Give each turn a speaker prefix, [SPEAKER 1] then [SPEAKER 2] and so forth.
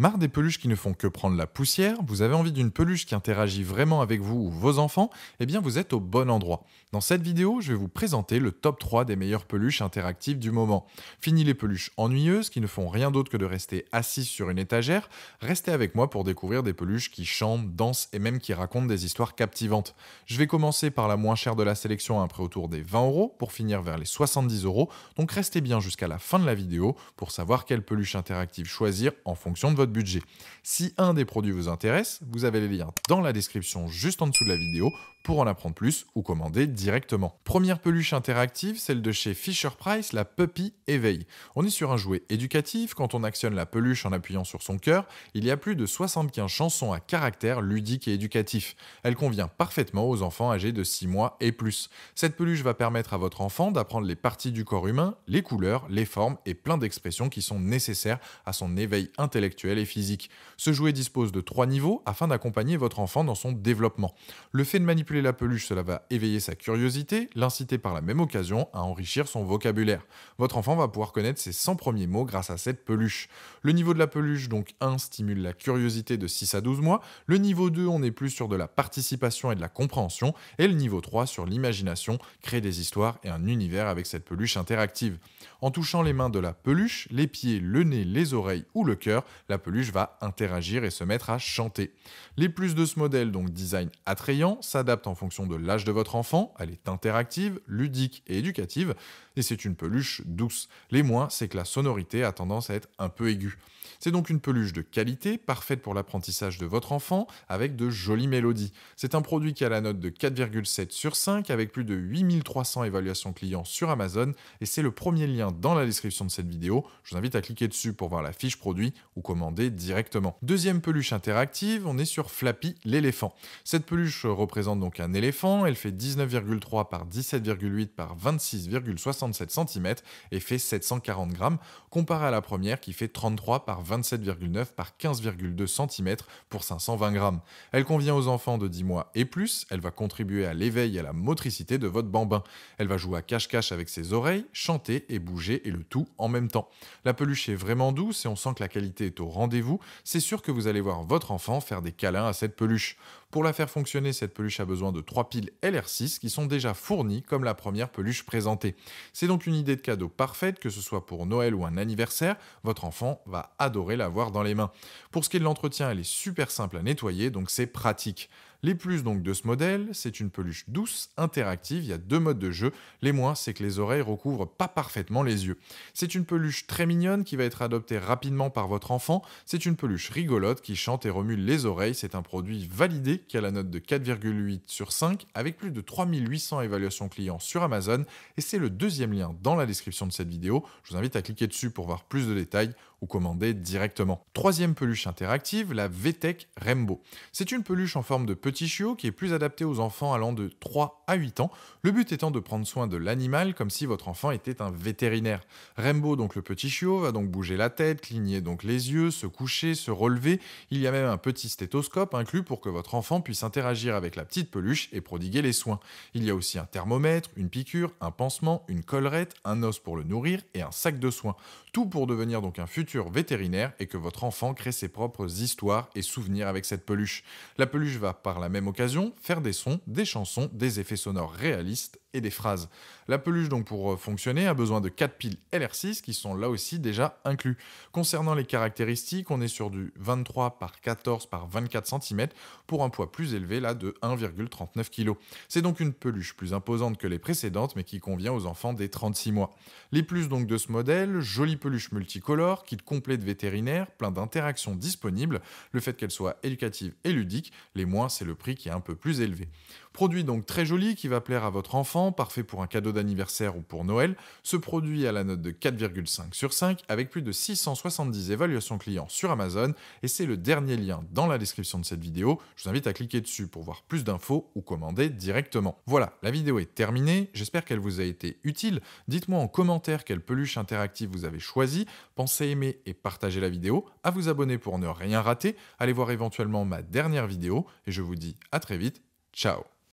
[SPEAKER 1] Marre des peluches qui ne font que prendre la poussière? Vous avez envie d'une peluche qui interagit vraiment avec vous ou vos enfants? Eh bien, vous êtes au bon endroit. Dans cette vidéo, je vais vous présenter le top 3 des meilleures peluches interactives du moment. Fini les peluches ennuyeuses qui ne font rien d'autre que de rester assises sur une étagère. Restez avec moi pour découvrir des peluches qui chantent, dansent et même qui racontent des histoires captivantes. Je vais commencer par la moins chère de la sélection à un prix autour des 20 euros pour finir vers les 70 euros. Donc restez bien jusqu'à la fin de la vidéo pour savoir quelle peluche interactive choisir en fonction de votre budget. Si un des produits vous intéresse, vous avez les liens dans la description juste en dessous de la vidéo pour en apprendre plus ou commander directement. Première peluche interactive, celle de chez Fisher-Price, la Puppy Éveil. On est sur un jouet éducatif. Quand on actionne la peluche en appuyant sur son cœur, il y a plus de 75 chansons à caractère ludique et éducatif. Elle convient parfaitement aux enfants âgés de 6 mois et plus. Cette peluche va permettre à votre enfant d'apprendre les parties du corps humain, les couleurs, les formes et plein d'expressions qui sont nécessaires à son éveil intellectuel et physique. Ce jouet dispose de 3 niveaux afin d'accompagner votre enfant dans son développement. Le fait de manipuler la peluche, cela va éveiller sa curiosité, l'inciter par la même occasion à enrichir son vocabulaire. Votre enfant va pouvoir connaître ses 100 premiers mots grâce à cette peluche. Le niveau de la peluche, donc 1, stimule la curiosité de 6 à 12 mois. Le niveau 2, on est plus sur de la participation et de la compréhension. Et le niveau 3, sur l'imagination, créer des histoires et un univers avec cette peluche interactive. En touchant les mains de la peluche, les pieds, le nez, les oreilles ou le cœur, la peluche va interagir et se mettre à chanter. Les plus de ce modèle, donc design attrayant, s'adaptent en fonction de l'âge de votre enfant. Elle est interactive, ludique et éducative. Et c'est une peluche douce. Les moins, c'est que la sonorité a tendance à être un peu aiguë. C'est donc une peluche de qualité, parfaite pour l'apprentissage de votre enfant, avec de jolies mélodies. C'est un produit qui a la note de 4,7 sur 5, avec plus de 8300 évaluations clients sur Amazon, et c'est le premier lien dans la description de cette vidéo. Je vous invite à cliquer dessus pour voir la fiche produit ou commander directement. Deuxième peluche interactive, on est sur Flappy l'éléphant. Cette peluche représente donc un éléphant, elle fait 19,3 par 17,8 par 26,67 cm et fait 740 grammes, comparé à la première qui fait 33 par 27,9 par 15,2 cm pour 520 grammes. Elle convient aux enfants de 10 mois et plus, elle va contribuer à l'éveil et à la motricité de votre bambin. Elle va jouer à cache-cache avec ses oreilles, chanter et bouger et le tout en même temps. La peluche est vraiment douce et on sent que la qualité est au rendez-vous. C'est sûr que vous allez voir votre enfant faire des câlins à cette peluche. Pour la faire fonctionner, cette peluche a besoin de 3 piles LR6 qui sont déjà fournies comme la première peluche présentée. C'est donc une idée de cadeau parfaite, que ce soit pour Noël ou un anniversaire, votre enfant va adorer l'avoir dans les mains. Pour ce qui est de l'entretien, elle est super simple à nettoyer, donc c'est pratique. Les plus donc de ce modèle, c'est une peluche douce, interactive, il y a 2 modes de jeu. Les moins, c'est que les oreilles recouvrent pas parfaitement les yeux. C'est une peluche très mignonne qui va être adoptée rapidement par votre enfant. C'est une peluche rigolote qui chante et remue les oreilles. C'est un produit validé qui a la note de 4,8 sur 5 avec plus de 3800 évaluations clients sur Amazon. Et c'est le deuxième lien dans la description de cette vidéo. Je vous invite à cliquer dessus pour voir plus de détails ou commander directement. Troisième peluche interactive, la VTech Rainbow. C'est une peluche en forme de petit chiot qui est plus adaptée aux enfants allant de 3 à 8 ans, le but étant de prendre soin de l'animal comme si votre enfant était un vétérinaire. Rainbow, donc le petit chiot, va donc bouger la tête, cligner donc les yeux, se coucher, se relever. Il y a même un petit stéthoscope inclus pour que votre enfant puisse interagir avec la petite peluche et prodiguer les soins. Il y a aussi un thermomètre, une piqûre, un pansement, une collerette, un os pour le nourrir et un sac de soins. Tout pour devenir donc un futur vétérinaire et que votre enfant crée ses propres histoires et souvenirs avec cette peluche. La peluche va par la même occasion faire des sons, des chansons, des effets sonores réalistes et des phrases. La peluche donc pour fonctionner a besoin de 4 piles LR6 qui sont là aussi déjà inclus. Concernant les caractéristiques, on est sur du 23 par 14 par 24 cm pour un poids plus élevé là de 1,39 kg. C'est donc une peluche plus imposante que les précédentes mais qui convient aux enfants dès 36 mois. Les plus donc de ce modèle, jolie peluche multicolore, kit complet de vétérinaire, plein d'interactions disponibles, le fait qu'elle soit éducative et ludique, les moins c'est le prix qui est un peu plus élevé. Produit donc très joli qui va plaire à votre enfant, parfait pour un cadeau d'anniversaire ou pour Noël. Ce produit a la note de 4,5 sur 5 avec plus de 670 évaluations clients sur Amazon et c'est le dernier lien dans la description de cette vidéo. Je vous invite à cliquer dessus pour voir plus d'infos ou commander directement. Voilà, la vidéo est terminée. J'espère qu'elle vous a été utile. Dites-moi en commentaire quelle peluche interactive vous avez choisi. Pensez aimer et partager la vidéo, à vous abonner pour ne rien rater. Allez voir éventuellement ma dernière vidéo et je vous dis à très vite. Ciao.